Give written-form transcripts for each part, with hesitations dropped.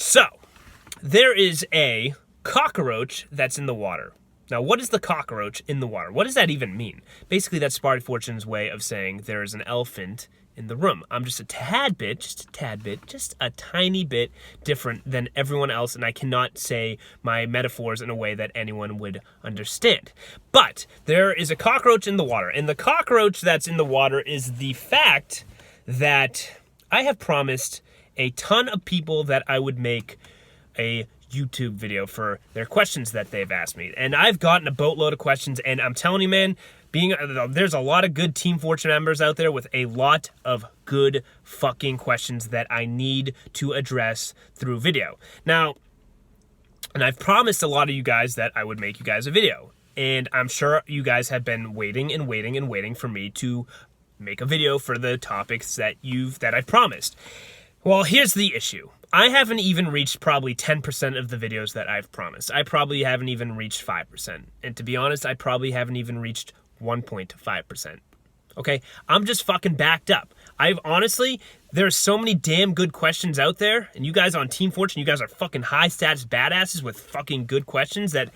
So, there is a cockroach that's in the water. Now, what is the cockroach in the water? What does that even mean? Basically, that's Sparty Fortune's way of saying there is an elephant in the room. I'm just a tiny bit different than everyone else, and I cannot say my metaphors in a way that anyone would understand. But there is a cockroach in the water, and the cockroach that's in the water is the fact that I have promised a ton of people that I would make a YouTube video for their questions that they've asked me. And I've gotten a boatload of questions, and I'm telling you, man, there's a lot of good Team Fortune members out there with a lot of good fucking questions that I need to address through video. Now, and I've promised a lot of you guys that I would make you guys a video. And I'm sure you guys have been waiting for me to make a video for the topics that I've promised. Well, here's the issue. I haven't even reached probably 10% of the videos that I've promised. I probably haven't even reached 5%. And to be honest, I probably haven't even reached 1.5%. Okay? I'm just fucking backed up. There's so many damn good questions out there, and you guys on Team Fortune, you guys are fucking high status badasses with fucking good questions that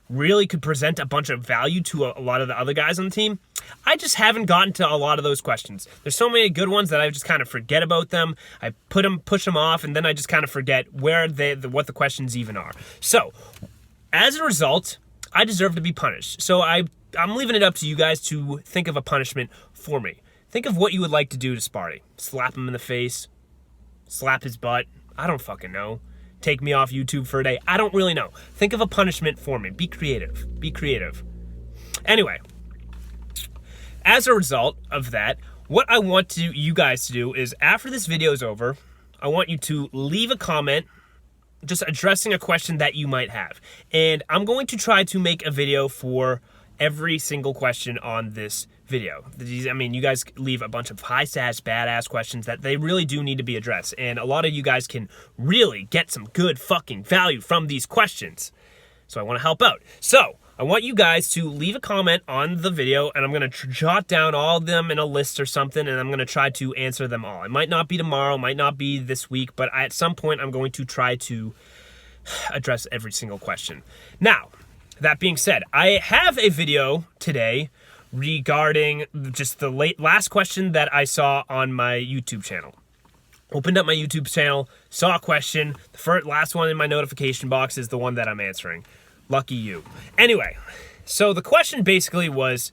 really could present a bunch of value to a lot of the other guys on the team. I just haven't gotten to a lot of those questions. There's so many good ones that I just kind of forget about them. I push them off, and then I just kind of forget what the questions even are. So, as a result, I deserve to be punished. So I'm leaving it up to you guys to think of a punishment for me. Think of what you would like to do to Sparty. Slap him in the face, slap his butt. I don't fucking know. Take me off YouTube for a day. I don't really know. Think of a punishment for me. Be creative. Anyway, as a result of that, what I want you guys to do is, after this video is over, I want you to leave a comment just addressing a question that you might have. And I'm going to try to make a video for every single question on this video. You guys leave a bunch of high-status, badass questions that they really do need to be addressed. And a lot of you guys can really get some good fucking value from these questions. So I want to help out. So I want you guys to leave a comment on the video, and I'm going to jot down all of them in a list or something, and I'm going to try to answer them all. It might not be tomorrow, might not be this week, but at some point I'm going to try to address every single question. Now, that being said, I have a video today regarding just the last question that I saw on my YouTube channel. Opened up my YouTube channel, saw a question. The last one in my notification box is the one that I'm answering. Lucky you. Anyway, so the question basically was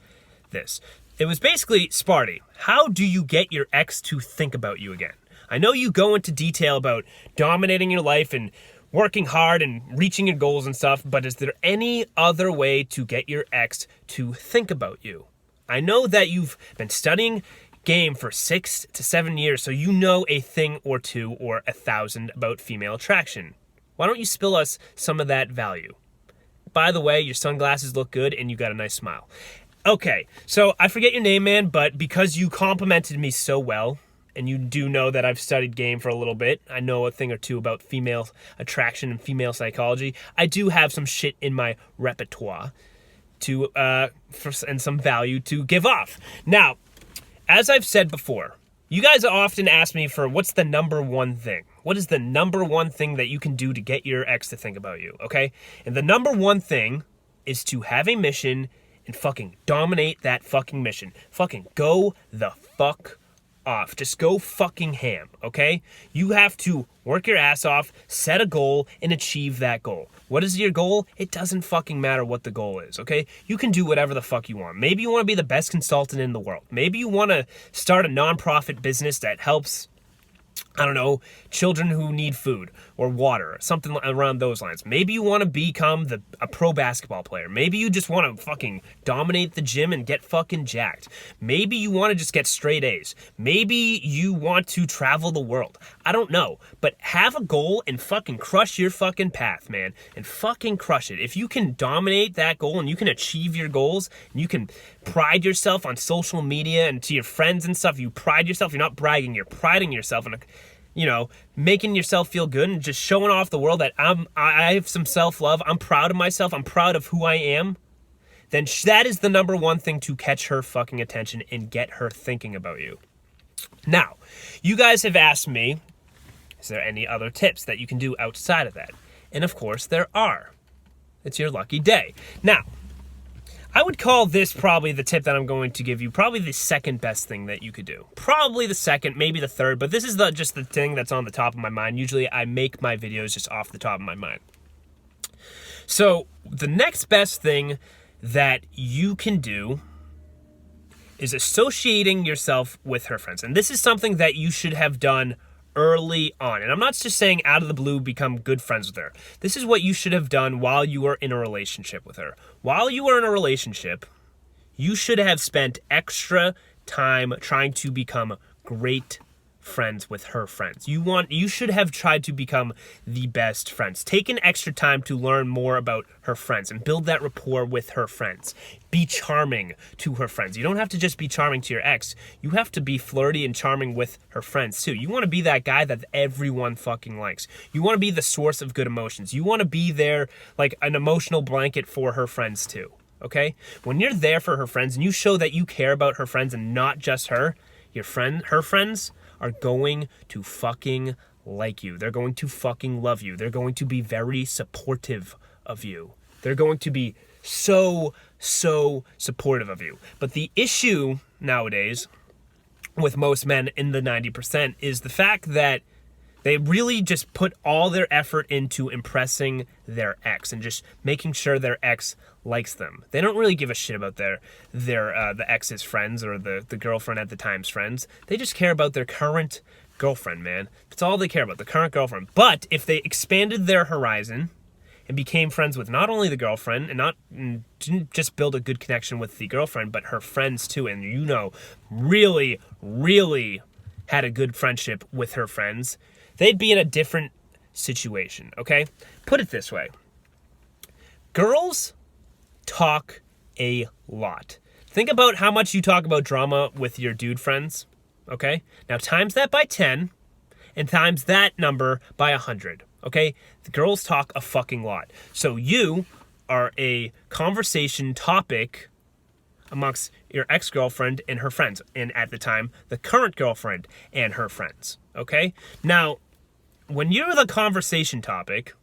this. It was basically, Sparty, how do you get your ex to think about you again? I know you go into detail about dominating your life and working hard and reaching your goals and stuff, but is there any other way to get your ex to think about you? I know that you've been studying game for 6 to 7 years, so you know a thing or two or 1,000 about female attraction. Why don't you spill us some of that value? By the way, your sunglasses look good and you got a nice smile. Okay, so I forget your name, man, but because you complimented me so well, and you do know that I've studied game for a little bit, I know a thing or two about female attraction and female psychology, I do have some shit in my repertoire and some value to give off. Now, as I've said before, you guys often ask me for what's the number one thing. What is the number one thing that you can do to get your ex to think about you, okay? And the number one thing is to have a mission and fucking dominate that fucking mission. Fucking go the fuck off. Just go fucking ham, okay? You have to work your ass off, set a goal, and achieve that goal. What is your goal? It doesn't fucking matter what the goal is, okay? You can do whatever the fuck you want. Maybe you want to be the best consultant in the world. Maybe you want to start a nonprofit business that helps, I don't know, children who need food or water, something around those lines. Maybe you want to become a pro basketball player. Maybe you just want to fucking dominate the gym and get fucking jacked. Maybe you want to just get straight A's. Maybe you want to travel the world. I don't know, but have a goal and fucking crush your fucking path, man, and fucking crush it. If you can dominate that goal and you can achieve your goals, and you can pride yourself on social media and to your friends and stuff, you pride yourself, you're not bragging, you're priding yourself in making yourself feel good and just showing off the world that I have some self-love, I'm proud of myself, I'm proud of who I am, then that is the number one thing to catch her fucking attention and get her thinking about you. Now, you guys have asked me Is there any other tips that you can do outside of that? And of course there are. It's your lucky day. Now, I would call this probably the tip that I'm going to give you, probably the second best thing that you could do. Probably the second, maybe the third, but this is just the thing that's on the top of my mind. Usually I make my videos just off the top of my mind. So the next best thing that you can do is associating yourself with her friends. And this is something that you should have done early on. And I'm not just saying out of the blue become good friends with her. This is what you should have done while you were in a relationship with her. While you were in a relationship, you should have spent extra time trying to become great friends with her friends. You should have tried to become the best friends. Take an extra time to learn more about her friends and build that rapport with her friends. Be charming to her friends. You don't have to just be charming to your ex. You have to be flirty and charming with her friends too. You want to be that guy that everyone fucking likes. You want to be the source of good emotions. You want to be there like an emotional blanket for her friends too. Okay? When you're there for her friends and you show that you care about her friends and not just her, her friends are going to fucking like you. They're going to fucking love you. They're going to be very supportive of you. They're going to be so supportive of you. But the issue nowadays with most men in the 90% is the fact that they really just put all their effort into impressing their ex and just making sure their ex likes them. They don't really give a shit about the ex's friends or the girlfriend at the time's friends. They just care about their current girlfriend, man. That's all they care about, the current girlfriend. But if they expanded their horizon and became friends with not only the girlfriend and didn't just build a good connection with the girlfriend, but her friends too, and really had a good friendship with her friends, they'd be in a different situation, okay? Put it this way. Girls talk a lot. Think about how much you talk about drama with your dude friends, okay? Now times that by 10 and times that number by 100, okay? The girls talk a fucking lot. So you are a conversation topic amongst your ex-girlfriend and her friends, and at the time, the current girlfriend and her friends, okay? Now, when you're the conversation topic,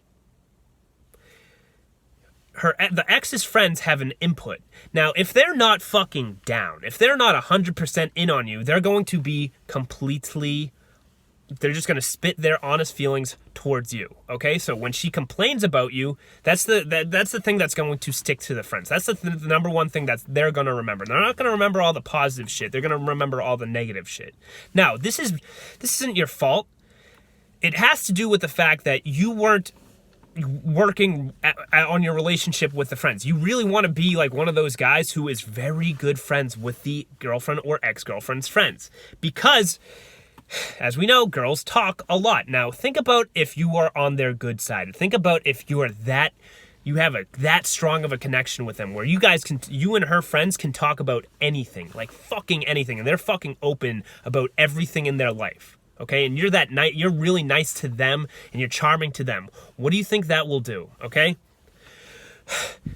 the ex's friends have an input. Now, if they're not fucking down, if they're not 100% in on you, they're going to be they're just going to spit their honest feelings towards you, okay? So when she complains about you, that's the thing that's going to stick to the friends. That's the number one thing that they're going to remember. They're not going to remember all the positive shit. They're going to remember all the negative shit. Now, this isn't your fault. It has to do with the fact that you weren't working on your relationship with the friends. You really want to be like one of those guys who is very good friends with the girlfriend or ex-girlfriend's friends. Because, as we know, girls talk a lot. Now, think about if you are on their good side. Think about if you have that strong of a connection with them where you and her friends can talk about anything, like fucking anything, and they're fucking open about everything in their life. Okay, and you're really nice to them and you're charming to them. What do you think that will do? Okay?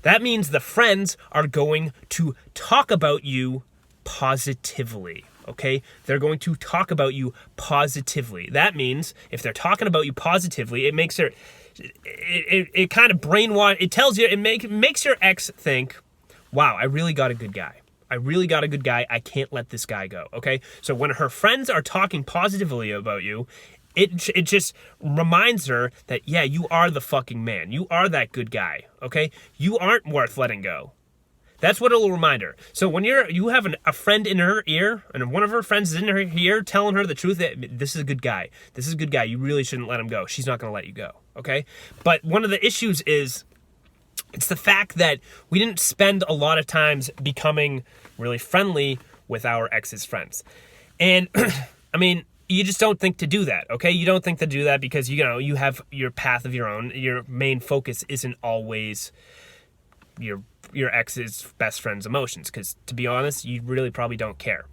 That means the friends are going to talk about you positively. Okay? They're going to talk about you positively. That means if they're talking about you positively, it makes it kind of brainwash. It tells you, it makes your ex think, wow, I really got a good guy. I can't let this guy go, okay? So when her friends are talking positively about you, it just reminds her that, yeah, you are the fucking man. You are that good guy, okay? You aren't worth letting go. That's what it'll remind her. So when you have a friend in her ear, and one of her friends is in her ear telling her the truth, that this is a good guy. This is a good guy. You really shouldn't let him go. She's not going to let you go, okay? But one of the issues is, it's the fact that we didn't spend a lot of times becoming really friendly with our ex's friends. And, I mean, you just don't think to do that, okay? You don't think to do that because, you have your path of your own. Your main focus isn't always your ex's best friend's emotions, because, to be honest, you really probably don't care.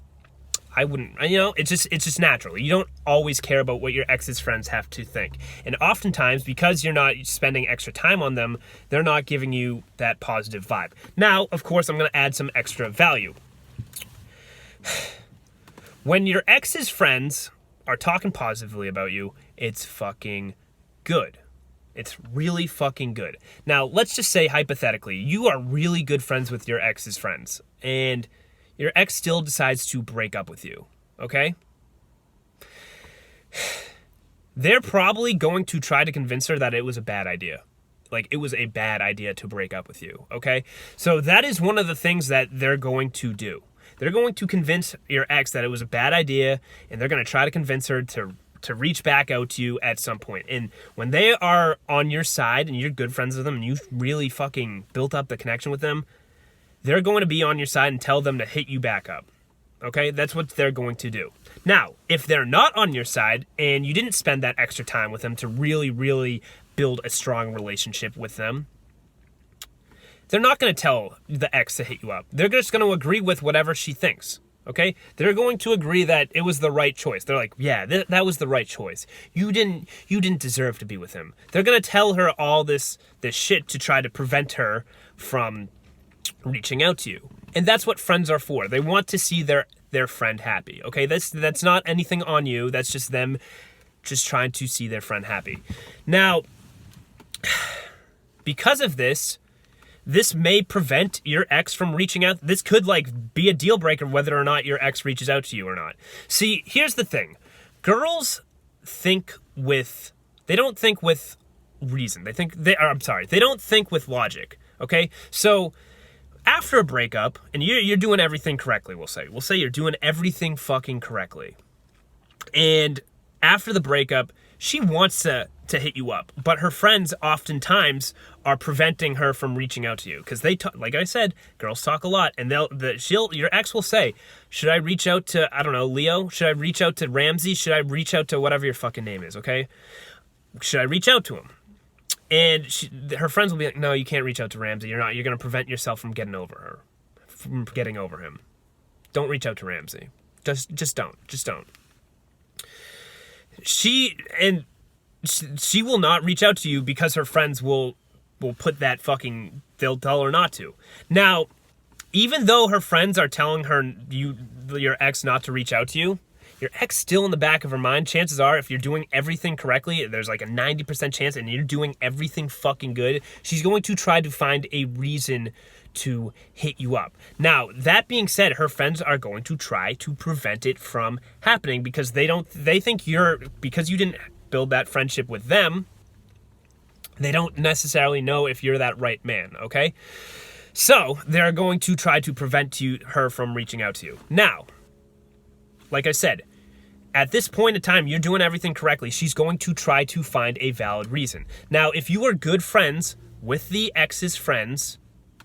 I wouldn't, it's just natural. You don't always care about what your ex's friends have to think. And oftentimes, because you're not spending extra time on them, they're not giving you that positive vibe. Now, of course, I'm going to add some extra value. When your ex's friends are talking positively about you, it's fucking good. It's really fucking good. Now, let's just say, hypothetically, you are really good friends with your ex's friends, and your ex still decides to break up with you, okay? They're probably going to try to convince her that it was a bad idea. Like, it was a bad idea to break up with you, okay? So that is one of the things that they're going to do. They're going to convince your ex that it was a bad idea, and they're going to try to convince her to reach back out to you at some point. And when they are on your side and you're good friends with them and you really fucking built up the connection with them, they're going to be on your side and tell them to hit you back up. Okay? That's what they're going to do. Now, if they're not on your side and you didn't spend that extra time with them to really, really build a strong relationship with them, they're not going to tell the ex to hit you up. They're just going to agree with whatever she thinks. Okay? They're going to agree that it was the right choice. They're like, yeah, that was the right choice. You didn't deserve to be with him. They're going to tell her all this shit to try to prevent her from reaching out to you. And that's what friends are for. They want to see their friend happy. Okay? That's not anything on you. That's just them just trying to see their friend happy. Now, because of this may prevent your ex from reaching out. This could be a deal breaker whether or not your ex reaches out to you or not. See, here's the thing. Girls they don't think with reason. They don't think with logic. Okay? So after a breakup, and you're doing everything correctly, we'll say you're doing everything fucking correctly. And after the breakup, she wants to hit you up, but her friends oftentimes are preventing her from reaching out to you because they talk, like I said, girls talk a lot, and your ex will say, should I reach out to, I don't know, Leo? Should I reach out to Ramsey? Should I reach out to whatever your fucking name is? Okay, should I reach out to him? And her friends will be like, no, you can't reach out to Ramsey. You're going to prevent yourself from getting over him. Don't reach out to Ramsey. Just don't. She will not reach out to you because her friends will put that they'll tell her not to. Now, even though her friends are telling your ex not to reach out to you, your ex still in the back of her mind, chances are if you're doing everything correctly, there's like a 90% chance and you're doing everything fucking good, she's going to try to find a reason to hit you up. Now, that being said, her friends are going to try to prevent it from happening because they think because you didn't build that friendship with them, they don't necessarily know if you're that right man, okay? So, they're going to try to prevent her from reaching out to you. Now, like I said, at this point in time, you're doing everything correctly. She's going to try to find a valid reason. Now, if you are good friends with the ex's friends,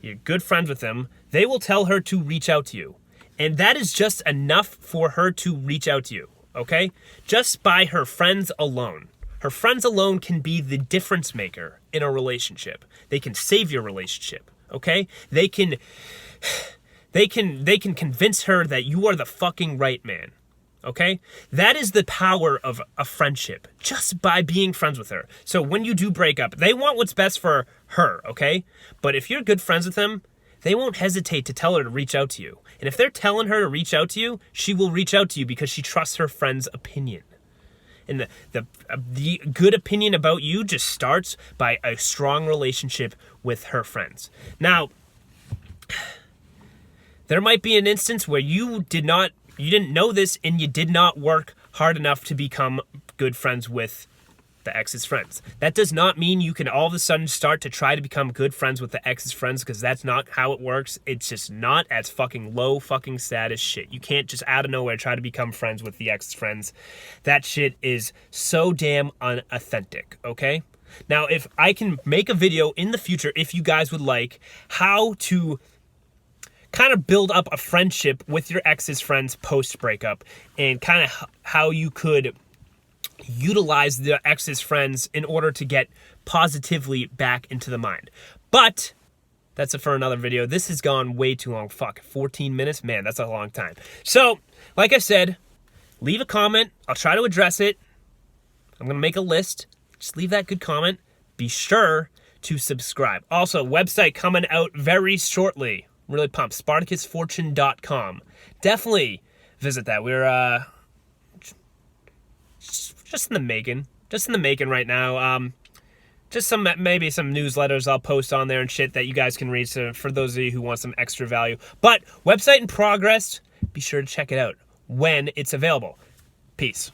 you're good friends with them, they will tell her to reach out to you. And that is just enough for her to reach out to you, okay? Just by her friends alone. Her friends alone can be the difference maker in a relationship. They can save your relationship, okay? They can convince her that you are the fucking right man. Okay? That is the power of a friendship, just by being friends with her. So when you do break up, they want what's best for her, okay? But if you're good friends with them, they won't hesitate to tell her to reach out to you. And if they're telling her to reach out to you, she will reach out to you because she trusts her friend's opinion. And the good opinion about you just starts by a strong relationship with her friends. Now, there might be an instance where you didn't know this and you did not work hard enough to become good friends with the ex's friends. That does not mean you can all of a sudden start to try to become good friends with the ex's friends, because that's not how it works. It's just not as fucking low fucking status shit. You can't just out of nowhere try to become friends with the ex's friends. That shit is so damn unauthentic, okay? Now, if I can make a video in the future, if you guys would like, how to kind of build up a friendship with your ex's friends post-breakup, and kind of how you could utilize the ex's friends in order to get positively back into the mind. But that's it for another video. This has gone way too long. Fuck, 14 minutes? Man, that's a long time. So, like I said, leave a comment. I'll try to address it. I'm going to make a list. Just leave that good comment. Be sure to subscribe. Also, website coming out very shortly. Really pumped. SpartacusFortune.com. Definitely visit that. We're just in the making. just in the making right now. Just maybe some newsletters I'll post on there and shit that you guys can read, so for those of you who want some extra value. But website in progress, be sure to check it out when it's available. Peace.